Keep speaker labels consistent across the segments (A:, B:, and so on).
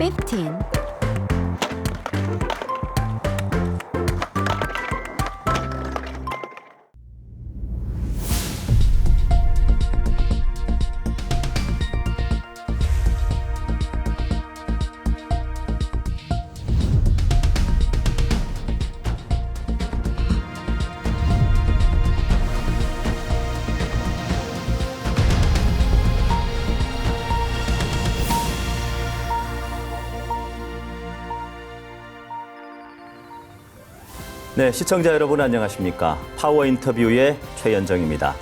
A: 15.
B: 네, 시청자 여러분 안녕하십니까? 파워 인터뷰의 최연정입니다.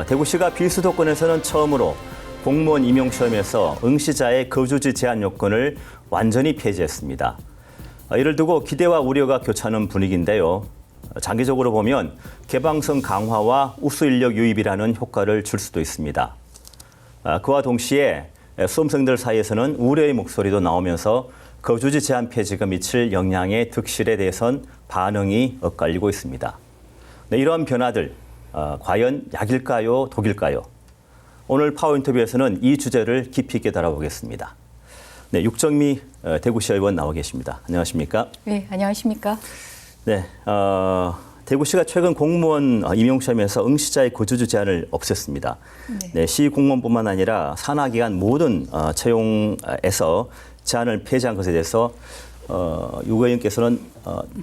B: 대구시가 비수도권에서는 처음으로 공무원 임용시험에서 응시자의 거주지 제한 요건을 완전히 폐지했습니다. 이를 두고 기대와 우려가 교차하는 분위기인데요. 장기적으로 보면 개방성 강화와 우수 인력 유입이라는 효과를 줄 수도 있습니다. 그와 동시에 수험생들 사이에서는 우려의 목소리도 나오면서 거주지 제한 폐지가 미칠 영향의 득실에 대해선 반응이 엇갈리고 있습니다. 네, 이러한 변화들, 과연 약일까요, 독일까요? 오늘 파워 인터뷰에서는 이 주제를 깊이 있게 다뤄보겠습니다. 네, 육정미 대구시 의원 나와 계십니다. 안녕하십니까?
C: 네, 안녕하십니까?
B: 네, 대구시가 최근 공무원 임용시험에서 응시자의 거주지 제한을 없앴습니다. 네, 시 공무원뿐만 아니라 산하기관 모든 채용에서 제한을 폐지한 것에 대해서 유 의원께서는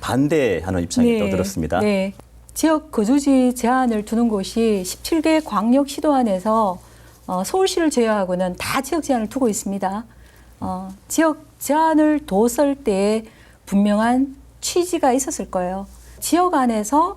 B: 반대하는 입장이 떠들었습니다.
C: 네. 지역 거주지 제한을 두는 곳이 17개 광역시도 안에서 서울시를 제외하고는 다 지역 제한을 두고 있습니다. 지역 제한을 뒀을 때 분명한 취지가 있었을 거예요. 지역 안에서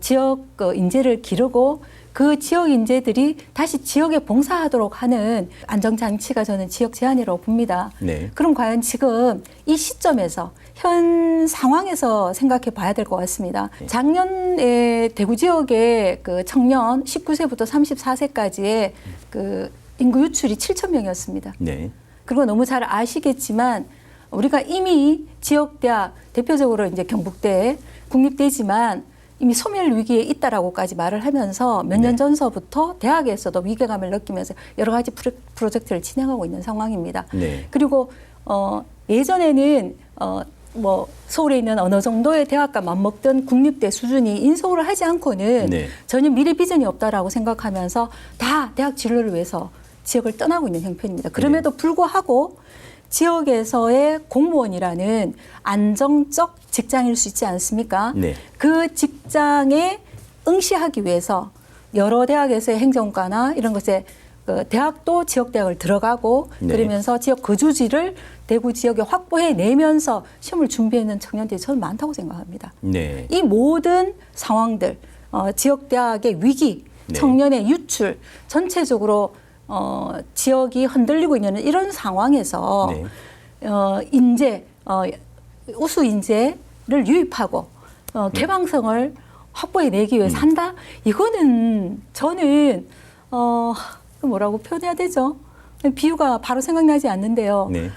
C: 지역 인재를 기르고 그 지역 인재들이 다시 지역에 봉사하도록 하는 안정장치가 저는 지역 제한이라고 봅니다.
B: 네.
C: 그럼 과연 지금 이 시점에서 현 상황에서 생각해 봐야 될 것 같습니다. 작년에 대구 지역의 그 청년 19세부터 34세까지의 그 인구 유출이 7천 명이었습니다.
B: 네.
C: 그리고 너무 잘 아시겠지만 우리가 이미 지역대학 대표적으로 이제 경북대, 국립대지만 이미 소멸 위기에 있다라고까지 말을 하면서 몇 년 전서부터 대학에서도 위기감을 느끼면서 여러 가지 프로젝트를 진행하고 있는 상황입니다.
B: 네.
C: 그리고 예전에는 뭐 서울에 있는 어느 정도의 대학과 맞먹던 국립대 수준이 인서울을 하지 않고는 전혀 미래 비전이 없다라고 생각하면서 다 대학 진로를 위해서 지역을 떠나고 있는 형편입니다. 그럼에도 불구하고 지역에서의 공무원이라는 안정적 직장일 수 있지 않습니까?
B: 네.
C: 그 직장에 응시하기 위해서 여러 대학에서의 행정과나 이런 것에 대학도 지역대학을 들어가고 그러면서 지역 거주지를 대구 지역에 확보해 내면서 시험을 준비하는 청년들이 저는 많다고 생각합니다.
B: 네.
C: 이 모든 상황들, 지역대학의 위기, 청년의 유출, 전체적으로 지역이 흔들리고 있는 이런 상황에서 인재, 우수 인재를 유입하고 개방성을 확보해내기 위해서 한다? 이거는 저는 뭐라고 표현해야 되죠? 비유가 바로 생각나지 않는데요.
B: 네.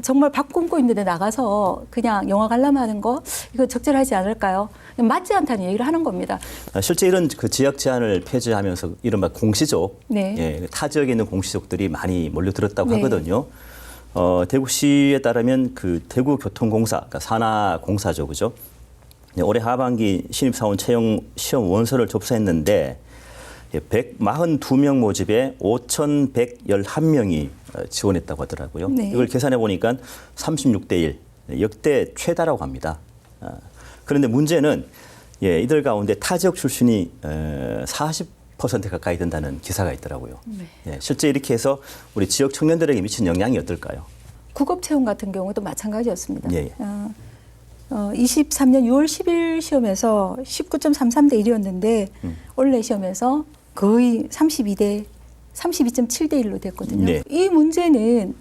C: 정말 밥 굶고 있는데 나가서 그냥 영화 관람하는 거 이거 적절하지 않을까요? 맞지 않다는 얘기를 하는 겁니다.
B: 실제 이런 그 지역 제한을 폐지하면서 이른바 공시족, 타 지역에 있는 공시족들이 많이 몰려들었다고 하거든요. 대구시에 따르면 그 대구교통공사, 그러니까 산하공사죠, 그죠? 올해 하반기 신입사원 채용 시험 원서를 접수했는데 142명 모집에 5,111명이 지원했다고 하더라고요. 이걸 계산해 보니까 36대 1, 역대 최다라고 합니다. 그런데 문제는 이들 가운데 타 지역 출신이 40% 가까이 된다는 기사가 있더라고요. 실제 이렇게 해서 우리 지역 청년들에게 미친 영향이 어떨까요?
C: 국업 채용 같은 경우도 마찬가지였습니다. 23년 6월 10일 시험에서 19.33대 1이었는데 올해 시험에서 거의 32.7대 1로 됐거든요. 이 문제는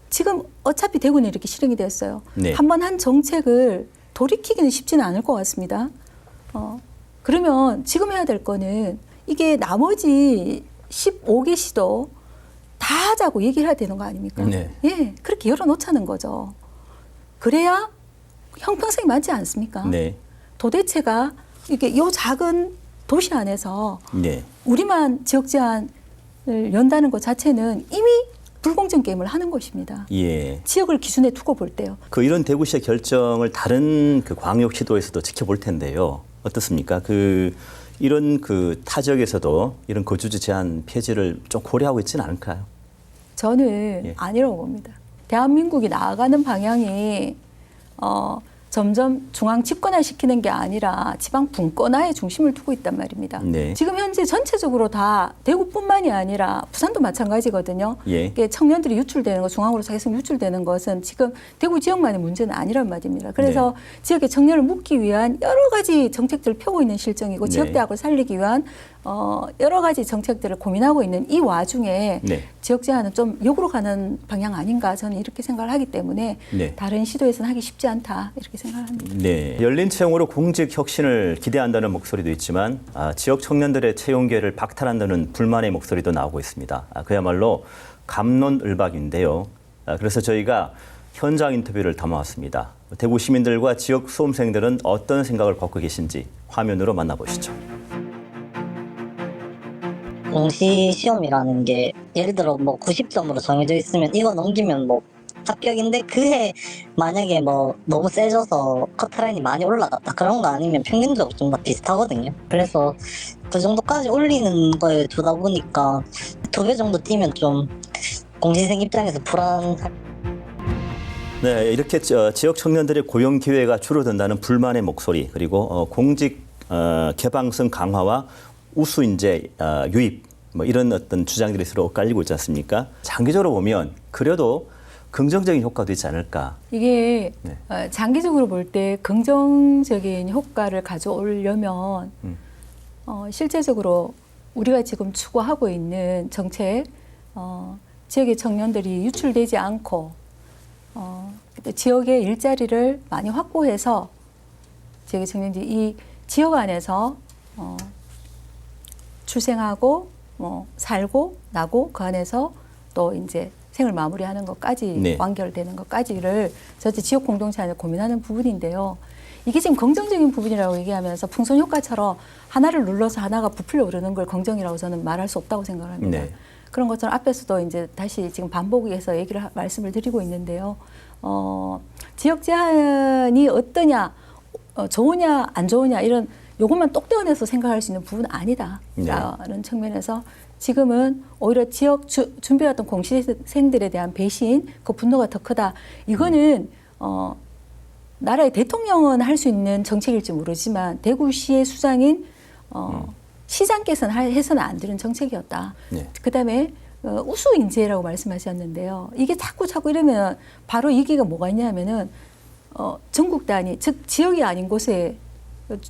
C: 지금 어차피 대구는 이렇게 실행이 됐어요. 한번 한 정책을 돌이키기는 쉽지는 않을 것 같습니다. 그러면 지금 해야 될 거는 이게 나머지 15개 시도 다 하자고 얘기를 해야 되는 거 아닙니까? 예, 그렇게 열어놓자는 거죠. 그래야 형평성이 맞지 않습니까? 도대체가 이게 요 작은 도시 안에서 우리만 지역 제한을 연다는 것 자체는 이미 불공정 게임을 하는 것입니다.
B: 예.
C: 지역을 기준에 두고 볼 때요.
B: 그 이런 대구시의 결정을 다른 그 광역시도에서도 지켜볼 텐데요. 어떻습니까? 이런 그 타 지역에서도 이런 거주지 제한 폐지를 좀 고려하고 있지는 않을까요?
C: 저는
B: 예.
C: 아니라고 봅니다. 대한민국이 나아가는 방향이 점점 중앙 집권화시키는 게 아니라 지방 분권화에 중심을 두고 있단 말입니다.
B: 네.
C: 지금 현재 전체적으로 다 대구뿐만이 아니라 부산도 마찬가지거든요.
B: 예.
C: 이게 청년들이 유출되는 것, 중앙으로서 계속 유출되는 것은 지금 대구 지역만의 문제는 아니란 말입니다. 그래서 지역의 청년을 묶기 위한 여러 가지 정책들을 펴고 있는 실정이고
B: 네.
C: 지역대학을 살리기 위한 여러 가지 정책들을 고민하고 있는 이 와중에
B: 네.
C: 지역 제한은 좀 역으로 가는 방향 아닌가 저는 이렇게 생각을 하기 때문에
B: 네.
C: 다른 시도에서는 하기 쉽지 않다 이렇게 생각을 합니다.
B: 네. 열린 채용으로 공직 혁신을 기대한다는 목소리도 있지만 지역 청년들의 채용 기회를 박탈한다는 불만의 목소리도 나오고 있습니다. 그야말로 갑론을박인데요. 그래서 저희가 현장 인터뷰를 담아왔습니다. 대구 시민들과 지역 수험생들은 어떤 생각을 갖고 계신지 화면으로 만나보시죠.
A: 공시 시험이라는 게 예를 들어 뭐 90점으로 정해져 있으면 이거 넘기면 뭐 합격인데 그해 만약에 뭐 너무 세져서 커트라인이 많이 올라갔다 그런 거 아니면 평균적으로 좀 다 비슷하거든요. 그래서 그 정도까지 올리는 거에 두다 보니까 2배 정도 뛰면 좀 공시생 입장에서 불안할.
B: 네, 이렇게 지역 청년들의 고용 기회가 줄어든다는 불만의 목소리 그리고 공직 개방성 강화와 우수 인재 유입 뭐 이런 어떤 주장들이 서로 엇갈리고 있지 않습니까? 장기적으로 보면 그래도 긍정적인 효과도 있지 않을까?
C: 이게
B: 네.
C: 장기적으로 볼 때 긍정적인 효과를 가져오려면 실제적으로 우리가 지금 추구하고 있는 정책, 지역의 청년들이 유출되지 않고 지역의 일자리를 많이 확보해서 지역의 청년들이 이 지역 안에서 출생하고 살고 나고 그 안에서 또 이제 생을 마무리하는 것까지
B: 네.
C: 완결되는 것까지를 저희 지역 공동체 안에 고민하는 부분인데요. 이게 지금 긍정적인 부분이라고 얘기하면서 풍선 효과처럼 하나를 눌러서 하나가 부풀려 오르는 걸 긍정이라고 저는 말할 수 없다고 생각합니다.
B: 네.
C: 그런 것처럼 앞에서도 이제 다시 지금 반복해서 말씀을 드리고 있는데요. 지역 제한이 어떠냐, 좋으냐, 안 좋으냐 이런 요것만 똑 떼어내서 생각할 수 있는 부분은 아니다라는
B: 네.
C: 측면에서 지금은 오히려 지역 준비해왔던 공시생들에 대한 배신, 그 분노가 더 크다. 이거는 나라의 대통령은 할 수 있는 정책일지 모르지만 대구시의 수장인 시장께서는 해서는 안 되는 정책이었다.
B: 네.
C: 그다음에 우수 인재라고 말씀하셨는데요. 이게 자꾸 이러면 바로 얘기가 뭐가 있냐면은 전국 단위, 즉 지역이 아닌 곳에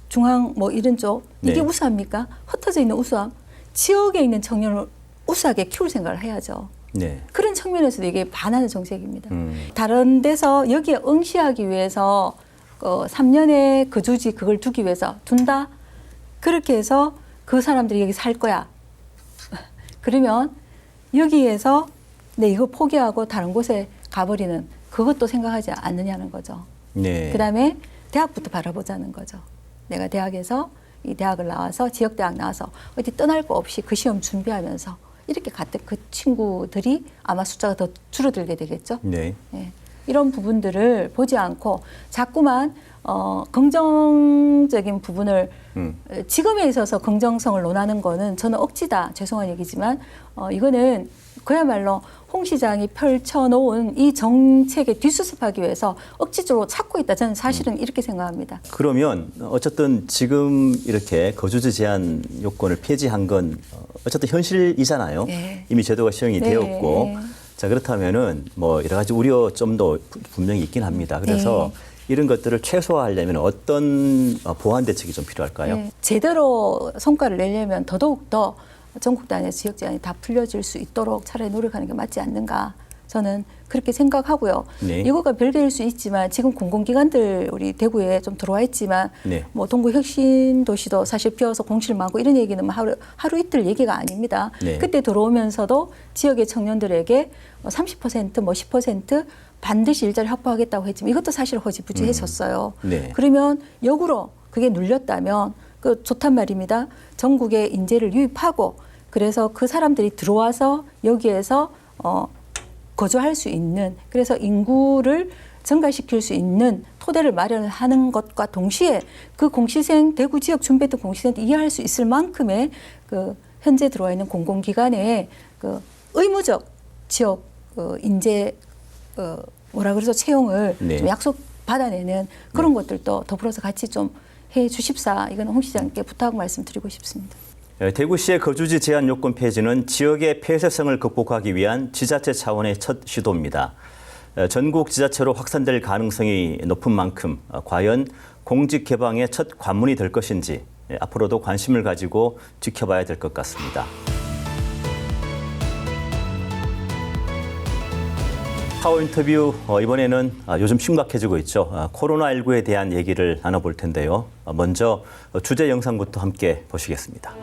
C: 중앙 뭐 이런 쪽 이게
B: 네.
C: 우수합니까? 흩어져 있는 우수함. 지역에 있는 청년을 우수하게 키울 생각을 해야죠.
B: 네.
C: 그런 측면에서도 이게 반하는 정책입니다. 다른 데서 여기에 응시하기 위해서 3년의 거주지 그걸 두기 위해서 둔다. 그렇게 해서 그 사람들이 여기 살 거야. 그러면 여기에서 내 이거 포기하고 다른 곳에 가버리는 그것도 생각하지 않느냐는 거죠.
B: 네.
C: 그다음에 대학부터 바라보자는 거죠. 내가 대학에서 이 대학을 나와서 지역대학 나와서 어디 떠날 거 없이 그 시험 준비하면서 이렇게 갔던 그 친구들이 아마 숫자가 더 줄어들게 되겠죠.
B: 네.
C: 네. 이런 부분들을 보지 않고 자꾸만 긍정적인 부분을 지금에 있어서 긍정성을 논하는 거는 저는 억지다. 죄송한 얘기지만 이거는 그야말로 홍 시장이 펼쳐놓은 이 정책에 뒷수습하기 위해서 억지적으로 찾고 있다. 저는 사실은 이렇게 생각합니다.
B: 그러면 어쨌든 지금 이렇게 거주지 제한 요건을 폐지한 건 어쨌든 현실이잖아요.
C: 네.
B: 이미 제도가 시행이
C: 네.
B: 되었고 자 그렇다면은 뭐 여러 가지 우려점도 분명히 있긴 합니다. 그래서 이런 것들을 최소화하려면 어떤 보완 대책이 좀 필요할까요?
C: 네. 제대로 성과를 내려면 더더욱 더 전국 단위 지역 제한이 다 풀려질 수 있도록 차라리 노력하는 게 맞지 않는가. 저는 그렇게 생각하고요.
B: 네.
C: 이거가 별개일 수 있지만 지금 공공기관들 우리 대구에 좀 들어와 있지만
B: 네.
C: 뭐 동구혁신도시도 사실 비어서 공실 많고 이런 얘기는 뭐 하루 이틀 얘기가 아닙니다.
B: 네.
C: 그때 들어오면서도 지역의 청년들에게 30% 뭐 10% 반드시 일자리 확보하겠다고 했지만 이것도 사실 허지부지해졌어요.
B: 네.
C: 그러면 역으로 그게 눌렸다면 그 좋단 말입니다. 전국에 인재를 유입하고 그래서 그 사람들이 들어와서 여기에서 거주할 수 있는, 그래서 인구를 증가시킬 수 있는 토대를 마련하는 것과 동시에 그 공시생, 대구 지역 준비했던 공시생도 이해할 수 있을 만큼의 그 현재 들어와 있는 공공기관의 그 의무적 지역 인재 뭐라 그러죠, 채용을
B: 네.
C: 좀 약속 받아내는 그런 것들도 더불어서 같이 좀 해 주십사. 이건 홍 시장님께 부탁 말씀드리고 싶습니다.
B: 대구시의 거주지 제한 요건 폐지는 지역의 폐쇄성을 극복하기 위한 지자체 차원의 첫 시도입니다. 전국 지자체로 확산될 가능성이 높은 만큼 과연 공직 개방의 첫 관문이 될 것인지 앞으로도 관심을 가지고 지켜봐야 될 것 같습니다. 파워 인터뷰 이번에는 요즘 심각해지고 있죠. 코로나19에 대한 얘기를 나눠볼 텐데요. 먼저 주제 영상부터 함께 보시겠습니다.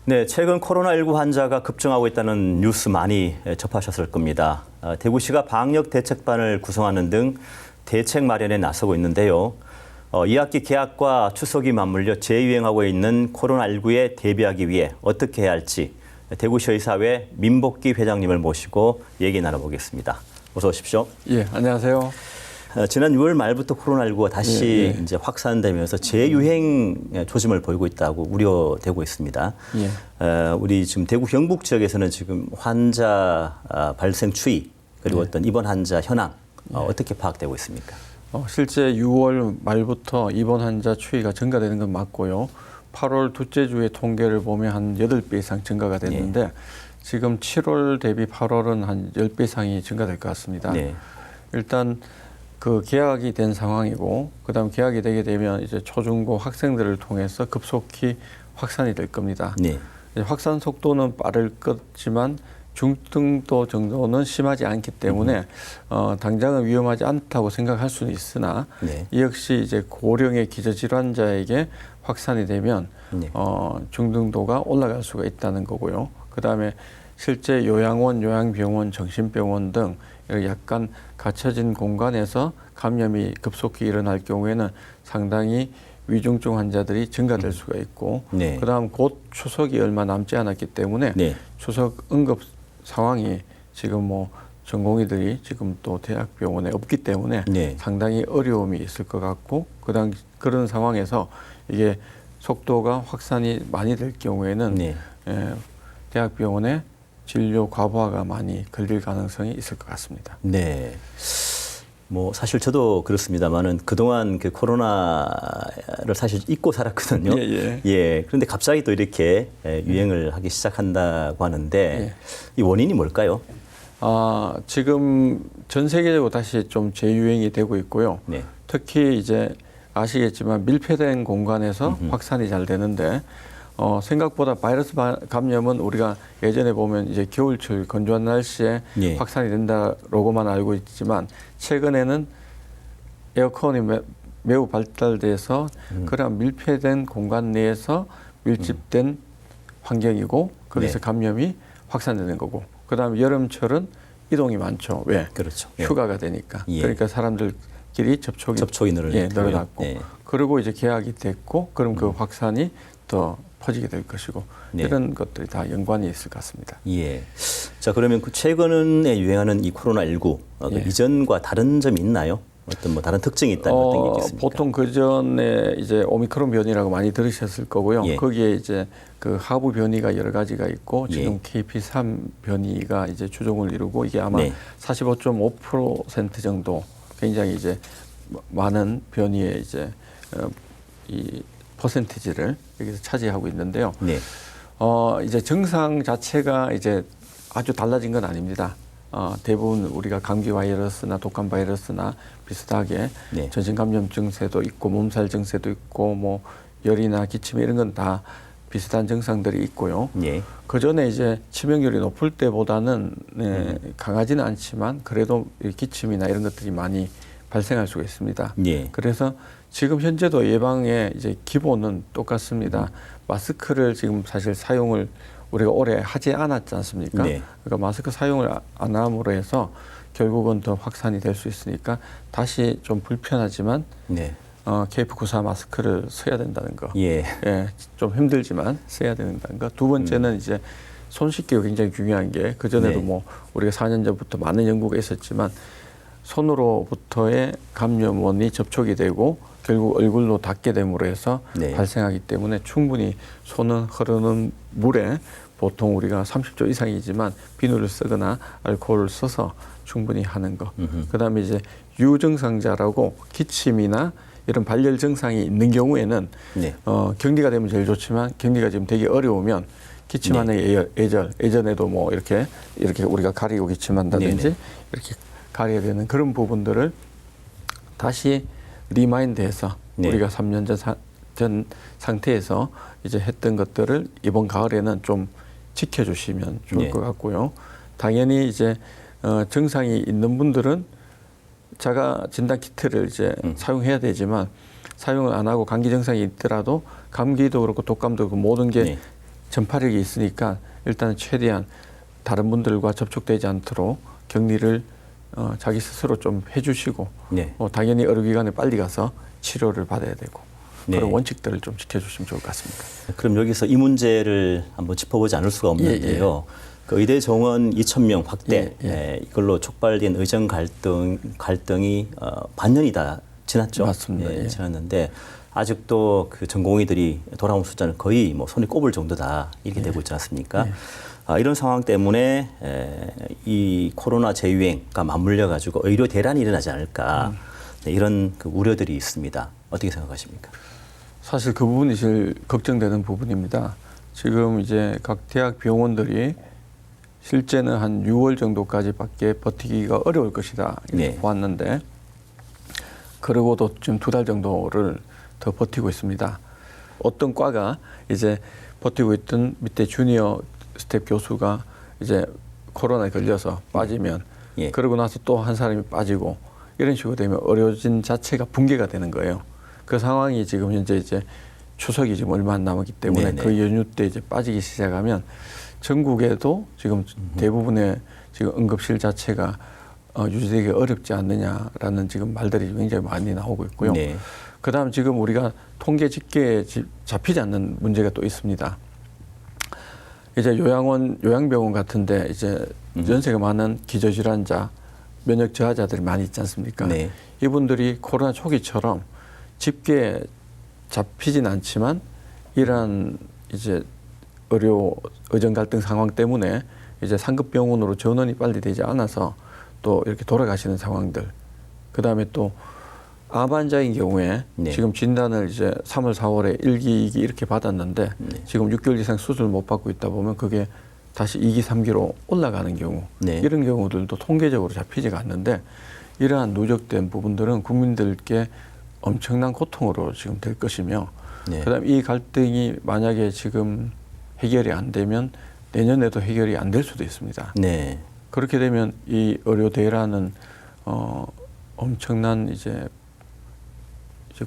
B: 네, 최근 코로나19 환자가 급증하고 있다는 뉴스 많이 접하셨을 겁니다. 대구시가 방역 대책반을 구성하는 등 대책 마련에 나서고 있는데요. 2학기 개학과 추석이 맞물려 재유행하고 있는 코로나19에 대비하기 위해 어떻게 해야 할지 대구시 의사회 민복기 회장님을 모시고 얘기 나눠보겠습니다. 어서 오십시오.
D: 예, 안녕하세요.
B: 지난 6월 말부터 코로나19가 다시 이제 확산되면서 재유행 조짐을 보이고 있다고 우려되고 있습니다. 우리 지금 대구 경북 지역에서는 지금 환자 발생 추이 그리고 어떤 입원 환자 현황 어떻게 파악되고 있습니까?
D: 실제 6월 말부터 입원 환자 추이가 증가되는 건 맞고요. 8월 둘째 주의 통계를 보면 한 8배 이상 증가가 됐는데 지금 7월 대비 8월은 한 10배 이상이 증가될 것 같습니다. 일단 그 개학이 된 상황이고, 그다음 개학이 되게 되면 이제 초중고 학생들을 통해서 급속히 확산이 될 겁니다. 확산 속도는 빠를 거지만 중등도 정도는 심하지 않기 때문에 당장은 위험하지 않다고 생각할 수는 있으나 이 역시 이제 고령의 기저질환자에게 확산이 되면 중등도가 올라갈 수가 있다는 거고요. 그다음에 실제 요양원, 요양병원, 정신병원 등 약간 갇혀진 공간에서 감염이 급속히 일어날 경우에는 상당히 위중증 환자들이 증가될 수가 있고 그다음 곧 추석이 얼마 남지 않았기 때문에 추석 응급 상황이 지금 뭐 전공의들이 지금 또 대학병원에 없기 때문에 상당히 어려움이 있을 것 같고 그다음 그런 상황에서 이게 속도가 확산이 많이 될 경우에는 대학병원에 진료 과부하가 많이 걸릴 가능성이 있을 것 같습니다.
B: 네. 뭐 사실 저도 그렇습니다만은 그동안 그 코로나를 사실 잊고 살았거든요. 그런데 갑자기 또 이렇게 유행을 하기 시작한다고 하는데 이 원인이 뭘까요?
D: 지금 전 세계적으로 다시 좀 재유행이 되고 있고요. 특히 이제 아시겠지만 밀폐된 공간에서 확산이 잘 되는데 생각보다 바이러스 감염은 우리가 예전에 보면 이제 겨울철 건조한 날씨에 확산이 된다라고만 알고 있지만 최근에는 에어컨이 매우 발달돼서 그런 밀폐된 공간 내에서 밀집된 환경이고 거기서 감염이 확산되는 거고 그다음에 여름철은 이동이 많죠. 왜?
B: 그렇죠.
D: 휴가가 되니까. 그러니까 사람들끼리 접촉이 늘어났고 그리고 이제 개학이 됐고 그럼 그 확산이 더 퍼지게 될 것이고 이런 것들이 다 연관이 있을 것 같습니다.
B: 자, 그러면 그 최근에 유행하는 이 코로나19 이전과 다른 점이 있나요? 어떤 뭐 다른 특징이 있다면 어떤 게 있겠습니까?
D: 보통 그 전에 이제 오미크론 변이라고 많이 들으셨을 거고요. 거기에 이제 그 하부 변이가 여러 가지가 있고 지금 KP3 변이가 이제 주종을 이루고 이게 아마 45.5% 정도 굉장히 이제 많은 변이의 이제 이 퍼센티지를 여기서 차지하고 있는데요. 이제 증상 자체가 이제 아주 달라진 건 아닙니다. 대부분 우리가 감기 바이러스나 독감 바이러스나 비슷하게 전신 감염 증세도 있고 몸살 증세도 있고 뭐 열이나 기침 이런 건 다 비슷한 증상들이 있고요.
B: 예.
D: 그 전에 이제 치명률이 높을 때보다는 강하지는 않지만 그래도 기침이나 이런 것들이 많이 발생할 수가 있습니다.
B: 예.
D: 그래서 지금 현재도 예방의 이제 기본은 똑같습니다. 마스크를 지금 사실 사용을 우리가 오래 하지 않았지 않습니까?
B: 네.
D: 그러니까 마스크 사용을 안 함으로 해서 결국은 더 확산이 될 수 있으니까 다시 좀 불편하지만
B: 네.
D: KF94 마스크를 써야 된다는 거.
B: 예.
D: 예, 좀 힘들지만 써야 된다는 거. 두 번째는 이제 손 씻기가 굉장히 중요한 게 그전에도
B: 네.
D: 뭐 우리가 4년 전부터 많은 연구가 있었지만 손으로부터의 감염원이 접촉이 되고 결국 얼굴로 닿게 됨으로 해서
B: 네.
D: 발생하기 때문에 충분히 손은 흐르는 물에 보통 우리가 30조 이상이지만 비누를 쓰거나 알코올을 써서 충분히 하는 거. 그다음에 이제 유증상자라고 기침이나 이런 발열 증상이 있는 경우에는
B: 네.
D: 격리가 되면 제일 좋지만 격리가 지금 되게 어려우면 기침하는 예전에도 뭐 이렇게 우리가 가리고 기침한다든지
B: 네네.
D: 이렇게 가려야 되는 그런 부분들을 다시 리마인드해서
B: 네.
D: 우리가 3년 전 상태에서 이제 했던 것들을 이번 가을에는 좀 지켜주시면 좋을
B: 네.
D: 것 같고요. 당연히 이제 증상이 있는 분들은 자가 진단 키트를 이제 사용해야 되지만 사용을 안 하고 감기 증상이 있더라도 감기도 그렇고 독감도 그렇고 모든 게
B: 네.
D: 전파력이 있으니까 일단은 최대한 다른 분들과 접촉되지 않도록 격리를 자기 스스로 좀 해주시고
B: 네.
D: 당연히 의료기관에 빨리 가서 치료를 받아야 되고
B: 네.
D: 그런 원칙들을 좀 지켜주시면 좋을 것 같습니다.
B: 그럼 여기서 이 문제를 한번 짚어보지 않을 수가 없는데요. 그 의대 정원 2,000명 확대 이걸로 촉발된 의정 갈등이 반년이 다 지났죠.
D: 맞습니다. 예.
B: 지났는데 아직도 그 전공의들이 돌아온 숫자는 거의 뭐 손에 꼽을 정도다 이렇게 되고 있지 않습니까? 이런 상황 때문에 이 코로나 재유행과 맞물려 가지고 의료 대란이 일어나지 않을까 이런 그 우려들이 있습니다. 어떻게 생각하십니까?
D: 사실 그 부분이 제일 걱정되는 부분입니다. 지금 이제 각 대학 병원들이 실제는 한 6월 정도까지밖에 버티기가 어려울 것이다 이렇게 보았는데 그러고도 지금 2달 정도를 더 버티고 있습니다. 어떤 과가 이제 버티고 있던 밑에 주니어 스텝 교수가 이제 코로나에 걸려서 빠지면 그러고 나서 또 한 사람이 빠지고 이런 식으로 되면 의료진 자체가 붕괴가 되는 거예요. 그 상황이 지금 현재 이제 추석이 지금 얼마 안 남았기 때문에 그 연휴 때 이제 빠지기 시작하면 전국에도 지금 대부분의 지금 응급실 자체가 유지되기 어렵지 않느냐라는 지금 말들이 굉장히 많이 나오고 있고요. 그다음 지금 우리가 통계 집계에 잡히지 않는 문제가 또 있습니다. 이제 요양병원 같은데 이제 연세가 많은 기저질환자, 면역 저하자들이 많이 있지 않습니까? 이분들이 코로나 초기처럼 집계에 잡히진 않지만 이러한 이제 의정 갈등 상황 때문에 이제 상급 병원으로 전원이 빨리 되지 않아서 또 이렇게 돌아가시는 상황들. 그다음에 또 암 환자인 경우에 지금 진단을 이제 3월, 4월에 1기, 2기 이렇게 받았는데 지금 6개월 이상 수술을 못 받고 있다 보면 그게 다시 2기, 3기로 올라가는 경우 이런 경우들도 통계적으로 잡히지가 않는데 이러한 누적된 부분들은 국민들께 엄청난 고통으로 지금 될 것이며 그다음에 이 갈등이 만약에 지금 해결이 안 되면 내년에도 해결이 안 될 수도 있습니다. 그렇게 되면 이 의료 대란은 엄청난 이제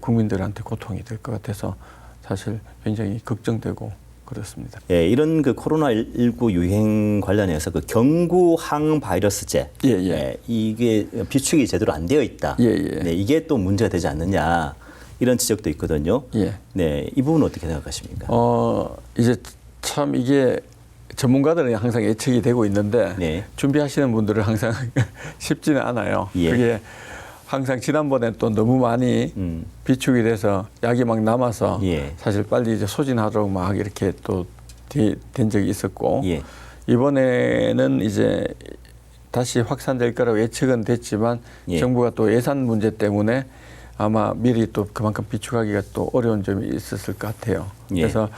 D: 국민들한테 고통이 될 것 같아서 사실 굉장히 걱정되고 그렇습니다.
B: 이런 그 코로나19 유행 관련해서 그 경구 항바이러스제 이게 비축이 제대로 안 되어 있다. 이게 또 문제가 되지 않느냐 이런 지적도 있거든요. 이 부분은 어떻게 생각하십니까?
D: 이제 참 이게 전문가들은 항상 예측이 되고 있는데 준비하시는 분들은 항상 쉽지는 않아요. 그게 항상 지난번에 또 너무 많이 비축이 돼서 약이 막 남아서 사실 빨리 이제 소진하도록 막 이렇게 또 된 적이 있었고 이번에는 이제 다시 확산될 거라고 예측은 됐지만 정부가 또 예산 문제 때문에 아마 미리 또 그만큼 비축하기가 또 어려운 점이 있었을 것 같아요. 그래서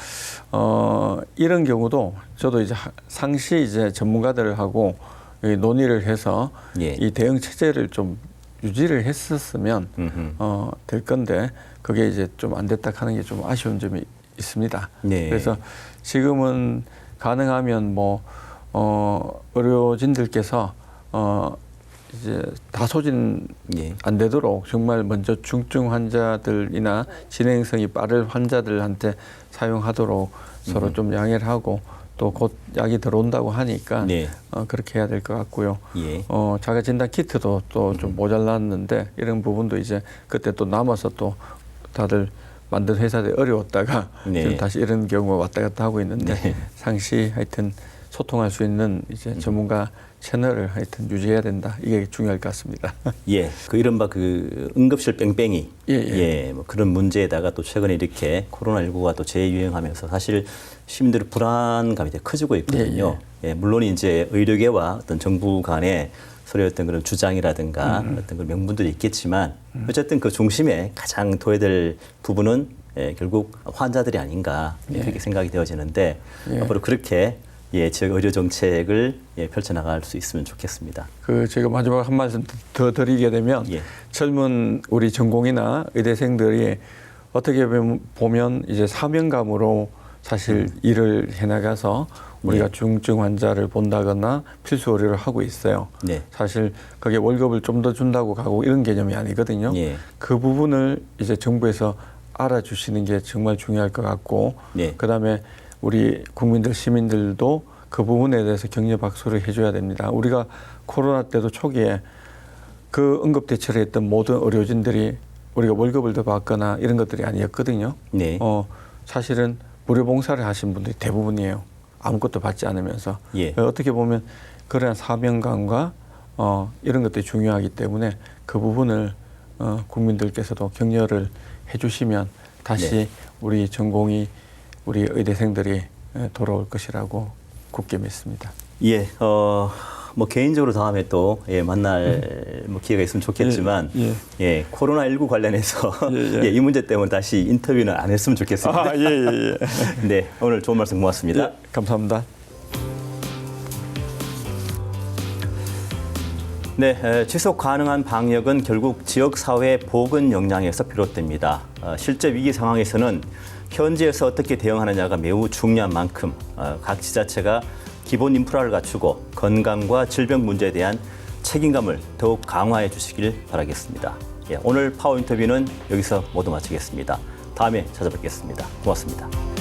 D: 이런 경우도 저도 이제 상시 이제 전문가들하고 논의를 해서 이 대응 체제를 좀 유지를 했었으면 될 건데 그게 이제 좀 안 됐다 하는 게 좀 아쉬운 점이 있습니다.
B: 네.
D: 그래서 지금은 가능하면 의료진들께서 이제 다 소진
B: 예.
D: 안 되도록 정말 먼저 중증 환자들이나 진행성이 빠른 환자들한테 사용하도록 서로 좀 양해를 하고 또 곧 약이 들어온다고 하니까
B: 네.
D: 그렇게 해야 될 것 같고요.
B: 예.
D: 자가 진단 키트도 또 좀 모자랐는데 이런 부분도 이제 그때 또 남아서 또 다들 만든 회사들이 어려웠다가
B: 네.
D: 지금 다시 이런 경우가 왔다 갔다 하고 있는데
B: 네.
D: 상시 하여튼 소통할 수 있는 이제 전문가 채널을 하여튼 유지해야 된다. 이게 중요할 것 같습니다.
B: 예, 그 이른바 그 응급실 뺑뺑이,
D: 예.
B: 뭐 그런 문제에다가 또 최근에 이렇게 코로나19가 또 재유행하면서 사실 시민들의 불안감이 되게 커지고 있거든요. 예, 물론 이제 의료계와 어떤 정부 간의 서로의 어떤 그런 주장이라든가 어떤 그런 명분들이 있겠지만 어쨌든 그 중심에 가장 둬야 될 부분은 결국 환자들이 아닌가 그렇게 생각이 되어지는데 앞으로 그렇게 지역 의료 정책을 펼쳐나갈 수 있으면 좋겠습니다.
D: 제가 마지막 한 말씀 더 드리게 되면 젊은 우리 전공이나 의대생들이 어떻게 보면 이제 사명감으로 사실 일을 해나가서 우리가 중증 환자를 본다거나 필수 의료를 하고 있어요.
B: 네.
D: 사실 그게 월급을 좀 더 준다고 가고 이런 개념이 아니거든요. 그 부분을 이제 정부에서 알아주시는 게 정말 중요할 것 같고 그다음에 우리 국민들, 시민들도 그 부분에 대해서 격려 박수를 해줘야 됩니다. 우리가 코로나 때도 초기에 그 응급대처를 했던 모든 의료진들이 우리가 월급을 더 받거나 이런 것들이 아니었거든요. 사실은 무료 봉사를 하신 분들이 대부분이에요. 아무것도 받지 않으면서. 어떻게 보면 그러한 사명감과 이런 것들이 중요하기 때문에 그 부분을 국민들께서도 격려를 해주시면 다시 우리 전공이 우리 의대생들이 돌아올 것이라고 굳게 믿습니다.
B: 뭐 개인적으로 다음에 또 만날 뭐 기회가 있으면 좋겠지만 코로나19 관련해서 이 문제 때문에 다시 인터뷰는 안 했으면 좋겠습니다. 네, 오늘 좋은 말씀 고맙습니다.
D: 감사합니다.
B: 네, 지속 가능한 방역은 결국 지역사회 보건 역량에서 비롯됩니다. 실제 위기 상황에서는 현지에서 어떻게 대응하느냐가 매우 중요한 만큼 각 지자체가 기본 인프라를 갖추고 건강과 질병 문제에 대한 책임감을 더욱 강화해 주시길 바라겠습니다. 오늘 파워 인터뷰는 여기서 모두 마치겠습니다. 다음에 찾아뵙겠습니다. 고맙습니다.